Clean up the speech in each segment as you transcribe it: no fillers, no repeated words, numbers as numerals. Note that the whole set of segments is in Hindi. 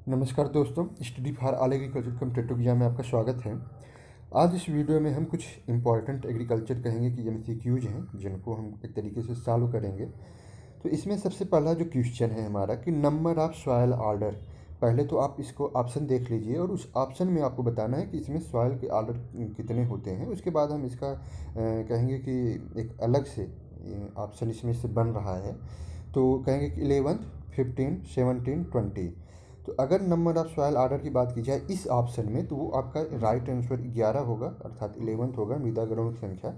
नमस्कार दोस्तों, study for all agriculture competitive exam में आपका स्वागत है। आज इस वीडियो में हम कुछ इंपॉर्टेंट एग्रीकल्चर कहेंगे कि एमसीक्यूज हैं जिनको हम एक तरीके से सॉल्व करेंगे। तो इसमें सबसे पहला जो क्वेश्चन है हमारा कि नंबर ऑफ सॉइल ऑर्डर। पहले तो आप इसको ऑप्शन देख लीजिए और उस ऑप्शन में आपको बताना है कि इसमें सॉइल के ऑर्डर कितने होते हैं। उसके बाद हम इसका कहेंगे कि एक अलग से ऑप्शन इसमें से बन रहा है, तो कहेंगे कि 11, 15, 17, 20। तो अगर नंबर ऑफ सॉइल ऑर्डर की बात की जाए इस ऑप्शन में, तो वो आपका राइट आंसर 11 होगा, अर्थात 11th होगा मृदा गणों की संख्या।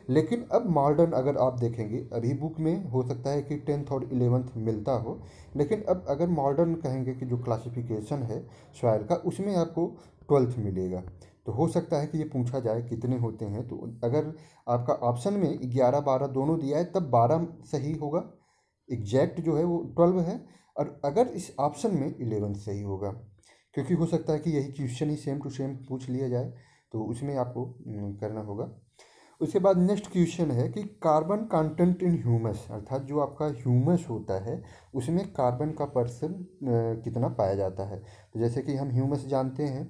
लेकिन अब मॉडर्न अगर आप देखेंगे, अभी बुक में हो सकता है कि 10th और 11th मिलता हो, लेकिन अब अगर मॉडर्न कहेंगे कि जो क्लासिफिकेशन है सॉइल का, उसमें आपको 12th मिलेगा। तो हो सकता है कि ये पूछा जाए कितने होते हैं। तो अगर आपका ऑप्शन में 11, 12 दोनों दिया है, तब 12 सही होगा, एग्जैक्ट जो है वो 12 है। और अगर इस ऑप्शन में 11 सही होगा, क्योंकि हो सकता है कि यही क्वेश्चन ही सेम टू सेम पूछ लिया जाए, तो उसमें आपको करना होगा। उसके बाद नेक्स्ट क्वेश्चन है कि कार्बन कंटेंट इन ह्यूमस, अर्थात जो आपका ह्यूमस होता है उसमें कार्बन का परसेंट कितना पाया जाता है। तो जैसे कि हम ह्यूमस जानते हैं,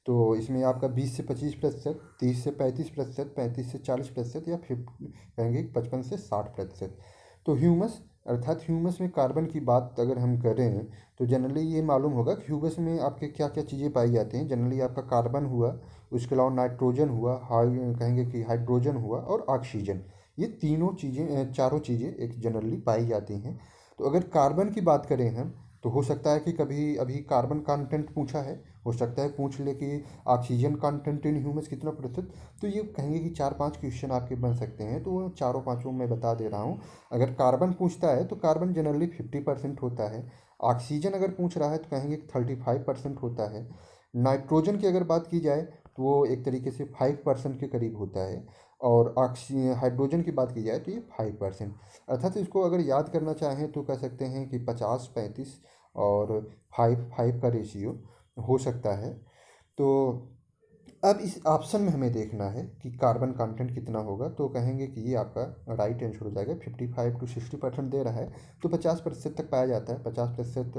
तो इसमें आपका 20 से 25%, 30 से 35%, 35 से 40%, या फिर कहेंगे 55 से 60%। तो ह्यूमस अर्थात ह्यूमस में कार्बन की बात अगर हम करें, तो जनरली ये मालूम होगा कि ह्यूमस में आपके क्या क्या चीज़ें पाई जाती हैं। जनरली आपका कार्बन हुआ, उसके अलावा नाइट्रोजन हुआ, कहेंगे कि हाइड्रोजन हुआ, और ऑक्सीजन। ये तीनों चीज़ें, चारों चीज़ें एक जनरली पाई जाती हैं। तो अगर कार्बन की बात करें हम, तो हो सकता है कि कभी अभी कार्बन कंटेंट पूछा है, हो सकता है पूछ ले कि ऑक्सीजन कंटेंट इन ह्यूमस कितना प्रतिशत। तो ये कहेंगे कि 4-5 क्वेश्चन आपके बन सकते हैं, तो वो चारों पाँचों मैं बता दे रहा हूँ। अगर कार्बन पूछता है तो कार्बन जनरली 50% होता है। ऑक्सीजन अगर पूछ रहा है तो कहेंगे कि 35% होता है। नाइट्रोजन की अगर बात की जाए तो वो एक तरीके से 5% के करीब होता है। और हाइड्रोजन की बात की जाए तो ये 5%। अर्थात इसको अगर याद करना चाहें तो कह सकते हैं कि 50-35 और 5-5 का रेशियो हो सकता है। तो अब इस ऑप्शन में हमें देखना है कि कार्बन कंटेंट कितना होगा। तो कहेंगे कि ये आपका राइट आंसर हो जाएगा। 55 to 60% दे रहा है, तो 50% तक पाया जाता है। 50%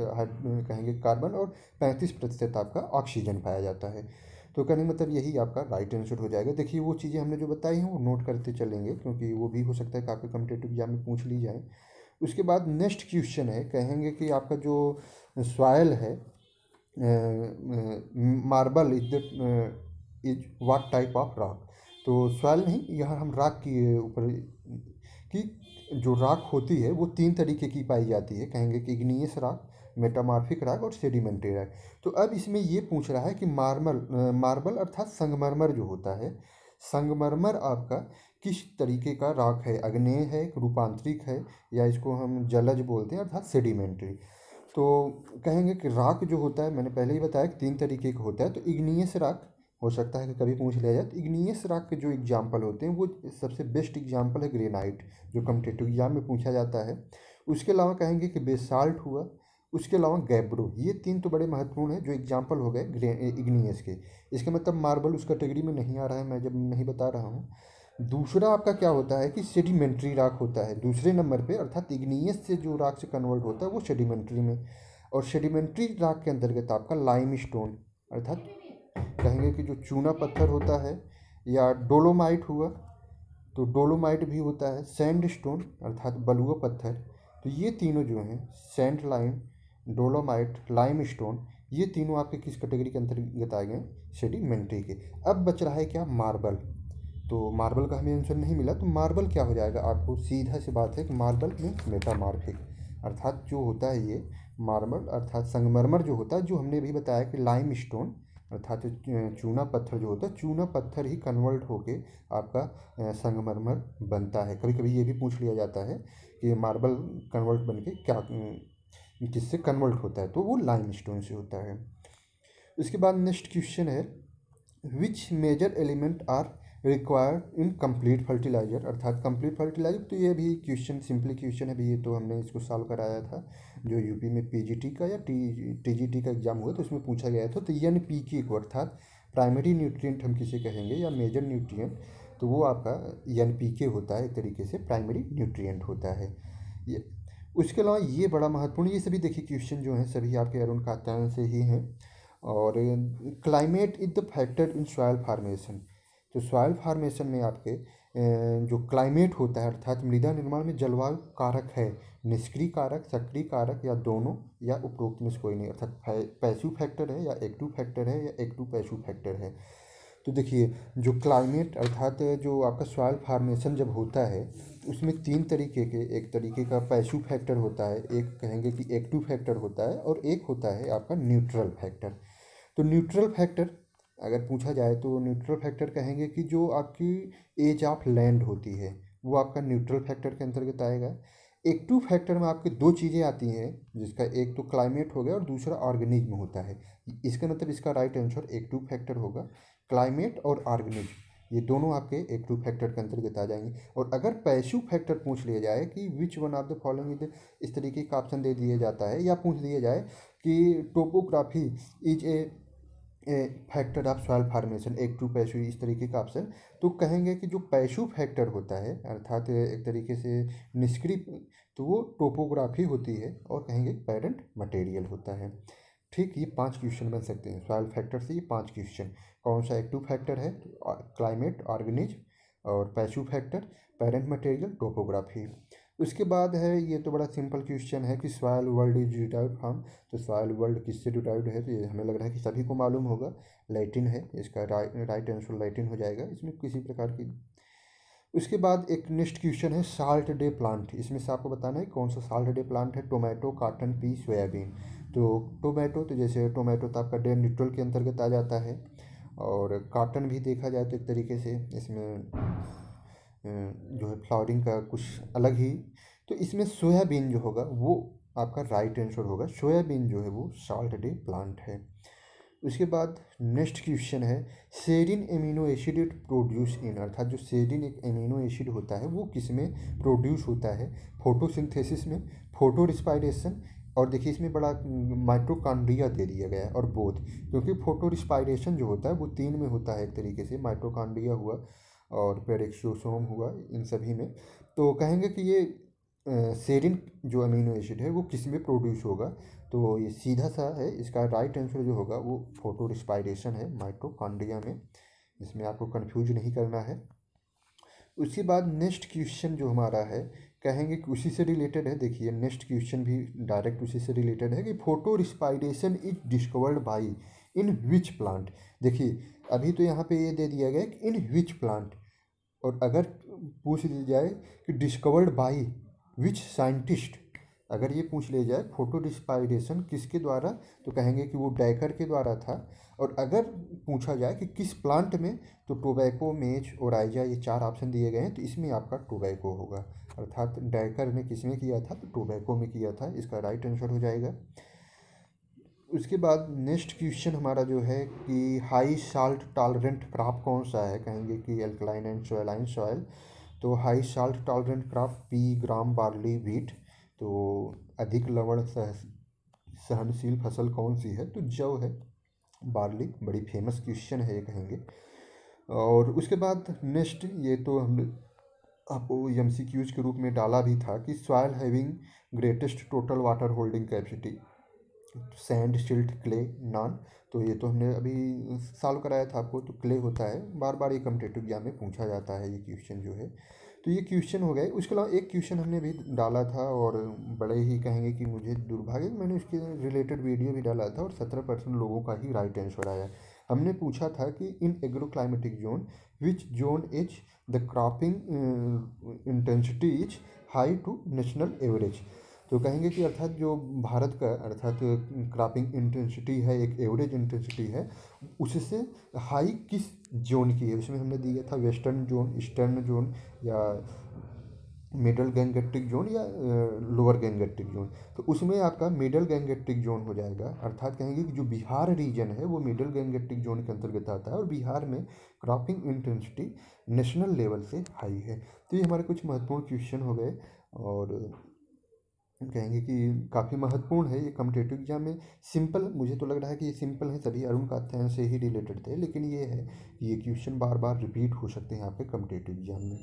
कहेंगे कार्बन, और 35% आपका ऑक्सीजन पाया जाता है। तो कहने का मतलब यही आपका राइट आंसर हो जाएगा। देखिए, वो चीज़ें हमने जो बताई हैं वो नोट करते चलेंगे, क्योंकि वो भी हो सकता है कि आपके कॉम्पिटिटिव एग्जाम में पूछ ली जाए। उसके बाद नेक्स्ट क्वेश्चन है, कहेंगे कि आपका जो सॉयल है, marble is the is what type of rock. तो सॉइल नहीं, यहाँ हम रॉक के ऊपर कि जो रॉक होती है वो 3 तरीके की पाई जाती है। कहेंगे कि इग्नियस रॉक, मेटामॉर्फिक रॉक, और सेडिमेंट्री रॉक। तो अब इसमें ये पूछ रहा है कि मार्बल अर्थात संगमरमर जो होता है, संगमरमर आपका किस तरीके का रॉक है, आग्नेय है, रूपांतरिक है, या इसको हम जलज बोलते हैं अर्थात सेडिमेंट्री। तो कहेंगे कि रॉक जो होता है, मैंने पहले ही बताया कि 3 तरीके का होता है। तो इग्नियस रॉक हो सकता है कि कभी पूछ लिया जाए। तो इग्नियस रॉक के जो एग्जाम्पल होते हैं, वो सबसे बेस्ट एग्जाम्पल है ग्रेनाइट, जो कॉम्पिटिटिव एग्जाम में पूछा जाता है। उसके अलावा कहेंगे कि बेसाल्ट हुआ, उसके अलावा गैब्रो। ये 3 तो बड़े महत्वपूर्ण है जो एग्जाम्पल हो गए इग्नियस के। इसका मतलब मार्बल उस कैटेगरी में नहीं आ रहा है, मैं जब नहीं बता रहा हूँ। दूसरा आपका क्या होता है कि सेडिमेंट्री रॉक होता है दूसरे नंबर पे, अर्थात इग्नियस से जो रॉक से कन्वर्ट होता है वो सेडिमेंट्री में। और सेडिमेंट्री रॉक के अंतर्गत आपका लाइम स्टोन, अर्थात कहेंगे कि जो चूना पत्थर होता है, या डोलोमाइट हुआ, तो डोलोमाइट भी होता है, सैंड स्टोन अर्थात बलुआ पत्थर। तो ये तीनों जो हैं, sand lime, dolomite, lime stone, ये तीनों आपके किस कैटेगरी के अंतर्गत आए गए? सेडिमेंट्री के। अब बच रहा है क्या? मार्बल। तो मार्बल का हमें आंसर नहीं मिला, तो मार्बल क्या हो जाएगा? आपको सीधा सी बात है कि मार्बल में मेटामॉर्फिक, अर्थात जो होता है ये मार्बल अर्थात संगमरमर जो होता है, जो हमने भी बताया कि लाइम स्टोन अर्थात चूना पत्थर जो होता है, चूना पत्थर ही कन्वर्ट होके आपका संगमरमर बनता है। कभी कभी ये भी पूछ लिया जाता है कि मार्बल कन्वर्ट बन के क्या किससे कन्वर्ट होता है, तो वो लाइम स्टोन से होता है। उसके बाद नेक्स्ट क्वेश्चन है, which major element are required in complete fertiliser, अर्थात कंप्लीट फर्टिलाइजर। तो ये भी क्वेश्चन सिंपली क्वेश्चन है भी, ये तो हमने इसको सॉल्व कराया था जो यूपी में पीजीटी का या टीजीटी का एग्जाम हुआ, तो उसमें पूछा गया था। तो एनपीके को, अर्थात प्राइमरी न्यूट्रिएंट हम किसे कहेंगे, या मेजर न्यूट्रिएंट, तो वो आपका एनपीके होता है, एक तरीके से प्राइमरी न्यूट्रिएंट होता है ये। उसके अलावा ये बड़ा महत्वपूर्ण, ये सभी देखिए क्वेश्चन जो हैं सभी आपके अरुण कात्यायन से ही हैं। और climate is the factor in soil formation. तो सॉइल फार्मेशन में आपके जो क्लाइमेट होता है अर्थात मृदा निर्माण में जलवायु कारक है, निष्क्रिय कारक, सक्रिय कारक या दोनों, या उपरोक्त में से कोई नहीं, अर्थात पैसिव फैक्टर है या एक्टिव फैक्टर है या एक्टिव पैसिव फैक्टर है। तो देखिए जो क्लाइमेट अर्थात जो आपका सॉइल फार्मेशन जब होता है उसमें तीन तरीके के, एक तरीके का पैसिव फैक्टर होता है, एक कहेंगे कि एक्टिव फैक्टर होता है, और एक होता है आपका न्यूट्रल फैक्टर। तो न्यूट्रल फैक्टर अगर पूछा जाए तो न्यूट्रल फैक्टर कहेंगे कि जो आपकी एज ऑफ लैंड होती है वो आपका न्यूट्रल फैक्टर के अंतर्गत आएगा। एक्टिव फैक्टर में आपके दो चीज़ें आती हैं, जिसका एक तो क्लाइमेट हो गया और दूसरा ऑर्गेनिज्म होता है। इसका मतलब इसका राइट आंसर एक्टिव फैक्टर होगा। क्लाइमेट और ऑर्गेनिज्म ये दोनों आपके एक्टिव फैक्टर के अंतर्गत आ जाएंगे। और अगर पैसिव फैक्टर पूछ लिया जाए कि which one of the following is, इस तरीके का ऑप्शन दे दिया जाता है, या पूछ दिया जाए कि topography is a factor of soil formation, active passive, इस तरीके का ऑप्शन, तो कहेंगे कि जो पैसिव फैक्टर होता है अर्थात एक तरीके से निष्क्रिय, तो वो टोपोग्राफी होती है, और कहेंगे पेरेंट मटेरियल होता है। ठीक, ये 5 क्वेश्चन बन सकते हैं सॉइल फैक्टर से, ये 5 क्वेश्चन। कौन सा एक्टिव फैक्टर है, क्लाइमेट, ऑर्गेनिज्म, और passive factor parent material, topography. उसके बाद है, ये तो बड़ा सिंपल क्वेश्चन है कि soil world is derived from. तो सॉइल वर्ल्ड किससे डिराइव्ड है, तो ये हमें लग रहा है कि सभी को मालूम होगा, लैटिन है, इसका राइट आंसर लैटिन हो जाएगा, इसमें किसी प्रकार की। उसके बाद एक नेक्स्ट क्वेश्चन है साल्ट डे प्लांट। इसमें से आपको बताना है कौन सा साल्ट डे प्लांट है, टोमेटो, कॉटन, पी, सोयाबीन। तो टोमेटो, तो जैसे टोमेटो तो आपका डे न्यूट्रल के अंतर्गत आ जाता है, और कॉटन भी देखा जाए तो एक तरीके से इसमें जो है फ्लावरिंग का कुछ अलग ही। तो इसमें सोयाबीन जो होगा वो आपका राइट आंसर होगा, सोयाबीन जो है वो साल्ट डे प्लांट है। उसके बाद नेक्स्ट क्वेश्चन है serine amino acid it produce in, अर्थात जो सेरिन एक एमिनो एसिड होता है वो किस में प्रोड्यूस होता है, फोटोसिंथेसिस में, फोटो रिस्पायरेशन, और देखिए इसमें बड़ा माइटोकॉन्ड्रिया दे दिया गया है, और बोथ, क्योंकि फोटो रिस्पायरेशन जो होता है वो 3 में होता है एक तरीके से, माइटोकॉन्ड्रिया हुआ और पेरेक्सोसोम हुआ, इन सभी में। तो कहेंगे कि ये सेरिन जो अमीनो एसिड है वो किस में प्रोड्यूस होगा, तो ये सीधा सा है, इसका राइट आंसर जो होगा वो फोटो रिस्पायरेशन है, माइटोकॉन्ड्रिया में, इसमें आपको कंफ्यूज नहीं करना है। उसके बाद नेक्स्ट क्वेश्चन जो हमारा है कहेंगे कि उसी से रिलेटेड है। देखिए नेक्स्ट क्वेश्चन भी डायरेक्ट उसी से रिलेटेड है कि photo respiration is discovered by in which plant. देखिए अभी तो यहाँ पे ये दे दिया गया कि इन विच प्लांट, और अगर पूछ लिया जाए कि डिस्कवर्ड बाई विच साइंटिस्ट, अगर ये पूछ लिया जाए फोटो रिस्पायरेशन किसके द्वारा, तो कहेंगे कि वो डैकर के द्वारा था। और अगर पूछा जाए कि किस प्लांट में, तो टोबैको, मेज, ओराइजा, ये 4 ऑप्शन दिए गए हैं, तो इसमें आपका टोबैको होगा, अर्थात डैकर ने किस में किया था, तो टोबैको में किया था, इसका राइट आंसर हो जाएगा। उसके बाद नेक्स्ट क्वेश्चन हमारा जो है कि हाई साल्ट टॉलरेंट क्रॉप कौन सा है, कहेंगे कि एल्कलाइन एंड सोयालाइन सॉइल। तो high salt tolerant crop pea, gram, barley, wheat. तो अधिक लवण सहनशील फसल कौन सी है, तो जौ है, बार्ली, बड़ी फेमस क्वेश्चन है ये कहेंगे। और उसके बाद नेक्स्ट, ये तो हमने आपको एमसीक्यूज के रूप में डाला भी था कि soil having greatest total water holding capacity, sand, silt, clay, non. तो ये तो हमने अभी सॉल्व कराया था आपको, तो क्ले होता है, बार बार ये कॉम्पिटिटिव एग्जाम में पूछा जाता है ये क्वेश्चन जो है। तो ये क्वेश्चन हो गए। उसके अलावा एक क्वेश्चन हमने भी डाला था, और बड़े ही कहेंगे कि मुझे दुर्भाग्य, मैंने उसके रिलेटेड वीडियो भी डाला था और 17% लोगों का ही राइट आंसर आया। हमने पूछा था कि in agro climatic zone which zone is the cropping intensity is high to national average. तो कहेंगे कि अर्थात जो भारत का अर्थात क्रॉपिंग इंटेंसिटी है, एक एवरेज इंटेंसिटी है, उससे हाई किस जोन की है। उसमें हमने दिया था वेस्टर्न जोन, ईस्टर्न जोन, या मिडल गैंगेटिक जोन, या लोअर गैंगेटिक जोन। तो उसमें आपका मिडल गैंगेटिक जोन हो जाएगा, अर्थात कहेंगे कि जो बिहार रीजन है वो मिडल गैंगेटिक जोन के अंतर्गत आता है, और बिहार में क्रॉपिंग इंटेंसिटी नेशनल लेवल से हाई है। तो ये हमारे कुछ महत्वपूर्ण क्वेश्चन हो गए, और कहेंगे कि काफ़ी महत्वपूर्ण है ये कॉम्पिटिटिव एग्जाम में। सिंपल, मुझे तो लग रहा है कि ये सिंपल है, सभी अरुण कात्यायन से ही रिलेटेड थे, लेकिन ये है कि ये क्वेश्चन बार बार रिपीट हो सकते हैं आपके कॉम्पिटिटिव एग्जाम में।